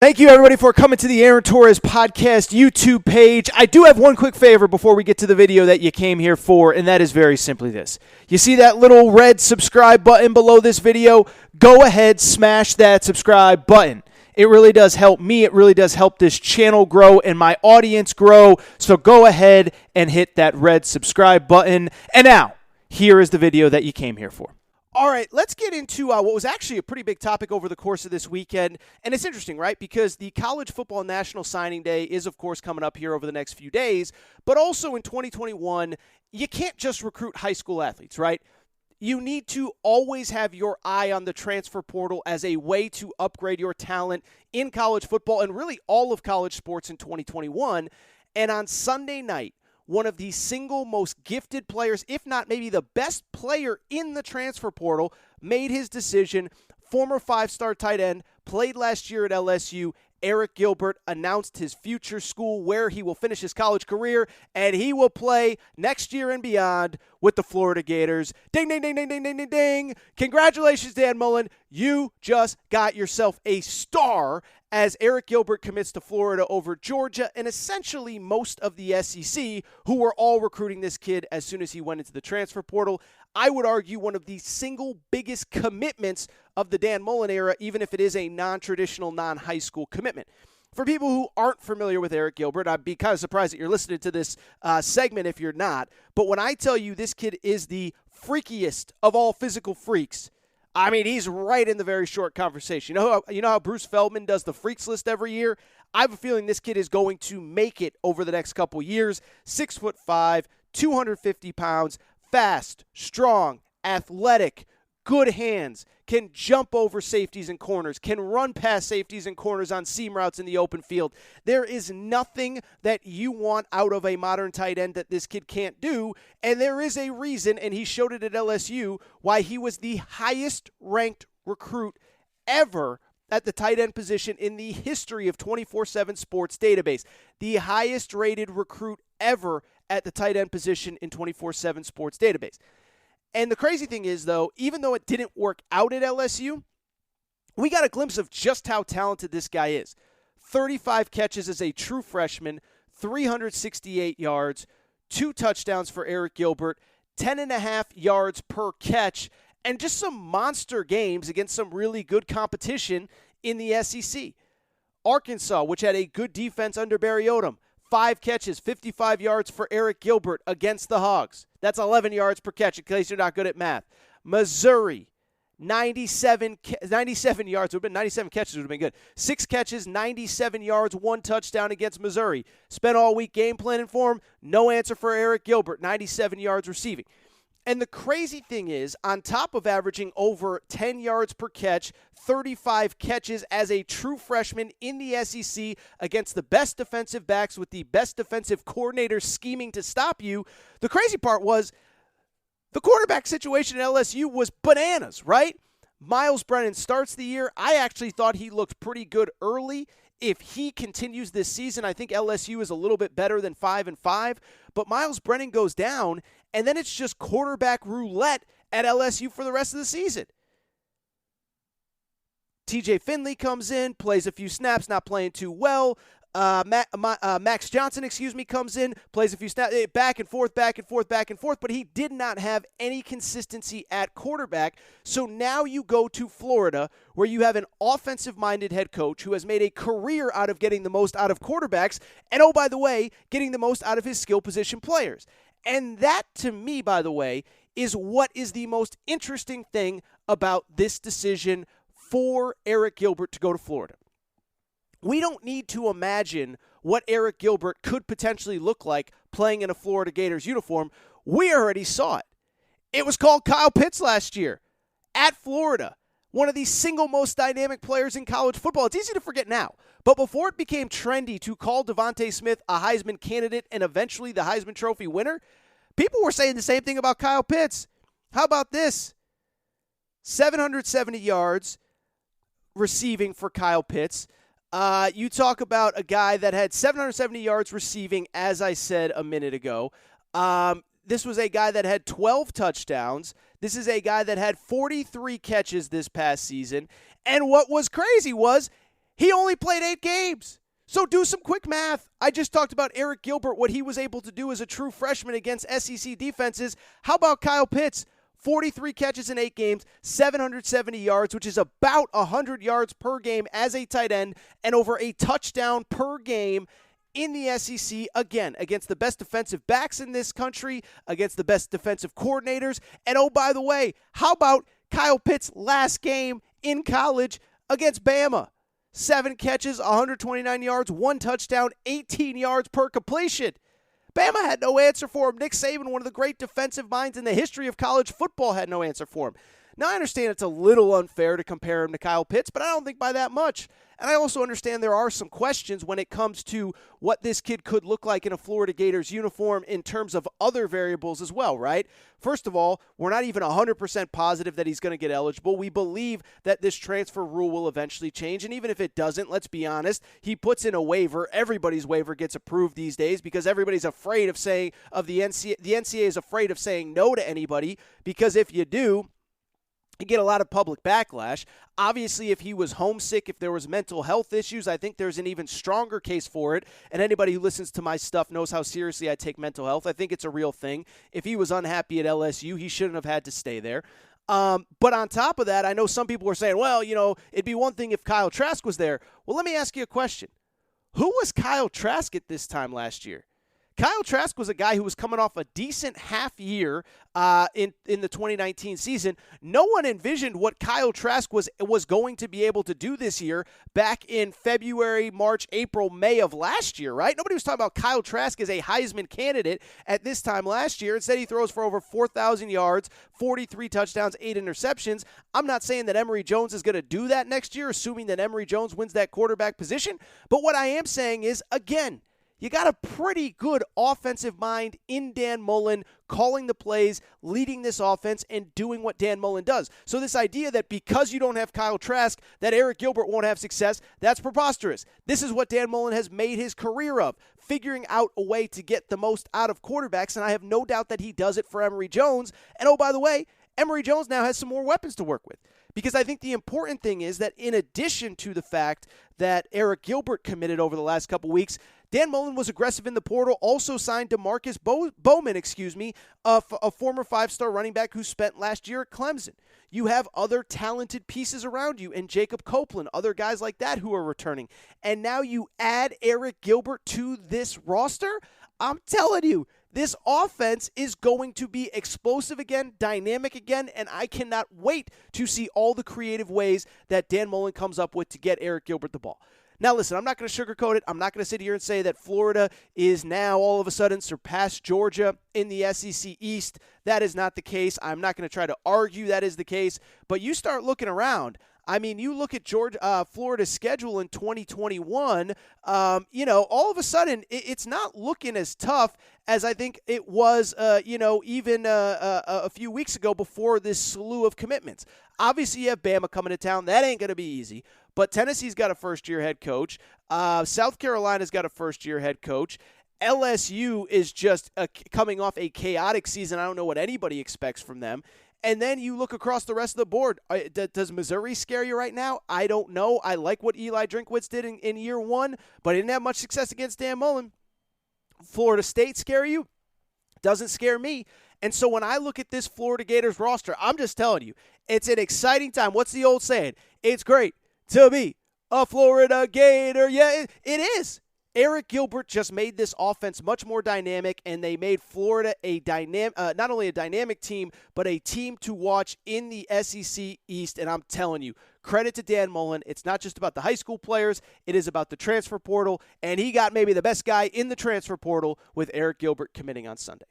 Thank you, everybody, for coming to the Aaron Torres Podcast YouTube page. I do have one quick favor before we get to the video that you came here for, and that is very simply this. You see that little red subscribe button below this video? Go ahead, smash that subscribe button. It really does help me. It really does help this channel grow and my audience grow. So go ahead and hit that red subscribe button. And now, here is the video that you came here for. All right, let's get into what was actually a pretty big topic over the course of this weekend. And it's interesting, right? Because the College Football National Signing Day is, of course, coming up here over the next few days. But also in 2021, you can't just recruit high school athletes, right? You need to always have your eye on the transfer portal as a way to upgrade your talent in college football and really all of college sports in 2021. And on Sunday night, one of the single most gifted players, if not maybe the best player in the transfer portal, made his decision. Former five-star tight end, played last year at LSU, Arik Gilbert announced his future school where he will finish his college career, and he will play next year and beyond with the Florida Gators. Ding, ding, ding, ding, ding, ding, ding, ding. Congratulations, Dan Mullen. You just got yourself a star as Arik Gilbert commits to Florida over Georgia and essentially most of the SEC, who were all recruiting this kid as soon as he went into the transfer portal. I would argue one of the single biggest commitments of the Dan Mullen era, even if it is a non-traditional, non-high school commitment. For people who aren't familiar with Arik Gilbert, I'd be kind of surprised that you're listening to this segment if you're not. But when I tell you this kid is the freakiest of all physical freaks, I mean, he's right in the very short conversation. You know how Bruce Feldman does the freaks list every year? I have a feeling this kid is going to make it over the next couple years. 6'5", 250 pounds, fast, strong, athletic, good hands, can jump over safeties and corners, can run past safeties and corners on seam routes in the open field. There is nothing that you want out of a modern tight end that this kid can't do, and there is a reason, and he showed it at LSU, why he was the highest-ranked recruit ever at the tight end position in the history of 24/7 Sports database. The highest-rated recruit ever at the tight end position in 24/7 Sports database. And the crazy thing is, though, even though it didn't work out at LSU, we got a glimpse of just how talented this guy is. 35 catches as a true freshman, 368 yards, 2 touchdowns for Arik Gilbert, 10.5 yards per catch, and just some monster games against some really good competition in the SEC. Arkansas, which had a good defense under Barry Odom, 5 catches, 55 yards for Arik Gilbert against the Hogs. That's 11 yards per catch in case you're not good at math. Missouri, 97 yards. Would have been 97 catches would have been good. 6 catches, 97 yards, 1 touchdown against Missouri. Spent all week game planning for him. No answer for Arik Gilbert, 97 yards receiving. And the crazy thing is, on top of averaging over 10 yards per catch, 35 catches as a true freshman in the SEC against the best defensive backs with the best defensive coordinators scheming to stop you, the crazy part was the quarterback situation at LSU was bananas, right? Miles Brennan starts the year. I actually thought he looked pretty good early. If he continues this season, I think LSU is a little bit better than 5-5. But Miles Brennan goes down, and then it's just quarterback roulette at LSU for the rest of the season. TJ Finley comes in, plays a few snaps, not playing too well. Max Johnson, comes in, plays a few snaps, back and forth, but he did not have any consistency at quarterback. So now you go to Florida, where you have an offensive-minded head coach who has made a career out of getting the most out of quarterbacks, and oh, by the way, getting the most out of his skill position players. And that, to me, by the way, is what is the most interesting thing about this decision for Arik Gilbert to go to Florida. We don't need to imagine what Arik Gilbert could potentially look like playing in a Florida Gators uniform. We already saw it. It was called Kyle Pitts last year at Florida, one of the single most dynamic players in college football. It's easy to forget now, but before it became trendy to call Devontae Smith a Heisman candidate and eventually the Heisman Trophy winner, people were saying the same thing about Kyle Pitts. How about this? 770 yards receiving for Kyle Pitts. You talk about a guy that had 770 yards receiving, as I said a minute ago. This was a guy that had 12 touchdowns. This is a guy that had 43 catches this past season. And what was crazy was He only played 8 games. So do some quick math. I just talked about Arik Gilbert, what he was able to do as a true freshman against SEC defenses. How about Kyle Pitts? 43 catches in 8 games, 770 yards, which is about 100 yards per game as a tight end, and over a touchdown per game in the SEC, again, against the best defensive backs in this country, against the best defensive coordinators. And oh, by the way, how about Kyle Pitts' last game in college against Bama? 7 catches, 129 yards, 1 touchdown, 18 yards per completion. Bama had no answer for him. Nick Saban, one of the great defensive minds in the history of college football, had no answer for him. Now, I understand it's a little unfair to compare him to Kyle Pitts, but I don't think by that much. And I also understand there are some questions when it comes to what this kid could look like in a Florida Gators uniform in terms of other variables as well, right? First of all, we're not even 100% positive that he's going to get eligible. We believe that this transfer rule will eventually change, and even if it doesn't, let's be honest, he puts in a waiver. Everybody's waiver gets approved these days because everybody's afraid of saying, the NCAA is afraid of saying no to anybody, because if you do, you get a lot of public backlash. Obviously, if he was homesick, if there was mental health issues, I think there's an even stronger case for it. And anybody who listens to my stuff knows how seriously I take mental health. I think it's a real thing. If he was unhappy at LSU, he shouldn't have had to stay there. But on top of that, I know some people were saying, well, it'd be one thing if Kyle Trask was there. Well, let me ask you a question. Who was Kyle Trask at this time last year? Kyle Trask was a guy who was coming off a decent half year in the 2019 season. No one envisioned what Kyle Trask was going to be able to do this year back in February, March, April, May of last year, right? Nobody was talking about Kyle Trask as a Heisman candidate at this time last year. Instead, he throws for over 4,000 yards, 43 touchdowns, 8 interceptions. I'm not saying that Emory Jones is going to do that next year, assuming that Emory Jones wins that quarterback position. But what I am saying is, again, you got a pretty good offensive mind in Dan Mullen, calling the plays, leading this offense, and doing what Dan Mullen does. So this idea that because you don't have Kyle Trask, that Arik Gilbert won't have success, that's preposterous. This is what Dan Mullen has made his career of, figuring out a way to get the most out of quarterbacks, and I have no doubt that he does it for Emory Jones. And oh, by the way, Emory Jones now has some more weapons to work with. Because I think the important thing is that in addition to the fact that Arik Gilbert committed over the last couple weeks, Dan Mullen was aggressive in the portal, also signed DeMarcus Bowman, a former 5-star running back who spent last year at Clemson. You have other talented pieces around you, and Jacob Copeland, other guys like that who are returning. And now you add Arik Gilbert to this roster. I'm telling you, this offense is going to be explosive again, dynamic again, and I cannot wait to see all the creative ways that Dan Mullen comes up with to get Arik Gilbert the ball. Now, listen, I'm not going to sugarcoat it. I'm not going to sit here and say that Florida is now all of a sudden surpassed Georgia in the SEC East. That is not the case. I'm not going to try to argue that is the case. But you start looking around. I mean, you look at Florida's schedule in 2021, all of a sudden it's not looking as tough as I think it was, even a few weeks ago before this slew of commitments. Obviously, you have Bama coming to town. That ain't going to be easy. But Tennessee's got a first-year head coach. South Carolina's got a first-year head coach. LSU is just coming off a chaotic season. I don't know what anybody expects from them. And then you look across the rest of the board. Does Missouri scare you right now? I don't know. I like what Eli Drinkwitz did in year one, but he didn't have much success against Dan Mullen. Florida State scare you? Doesn't scare me. And so when I look at this Florida Gators roster, I'm just telling you, it's an exciting time. What's the old saying? It's great to be a Florida Gator. Yeah, it is. Arik Gilbert just made this offense much more dynamic, and they made Florida not only a dynamic team, but a team to watch in the SEC East. And I'm telling you, credit to Dan Mullen. It's not just about the high school players. It is about the transfer portal, and he got maybe the best guy in the transfer portal with Arik Gilbert committing on Sunday.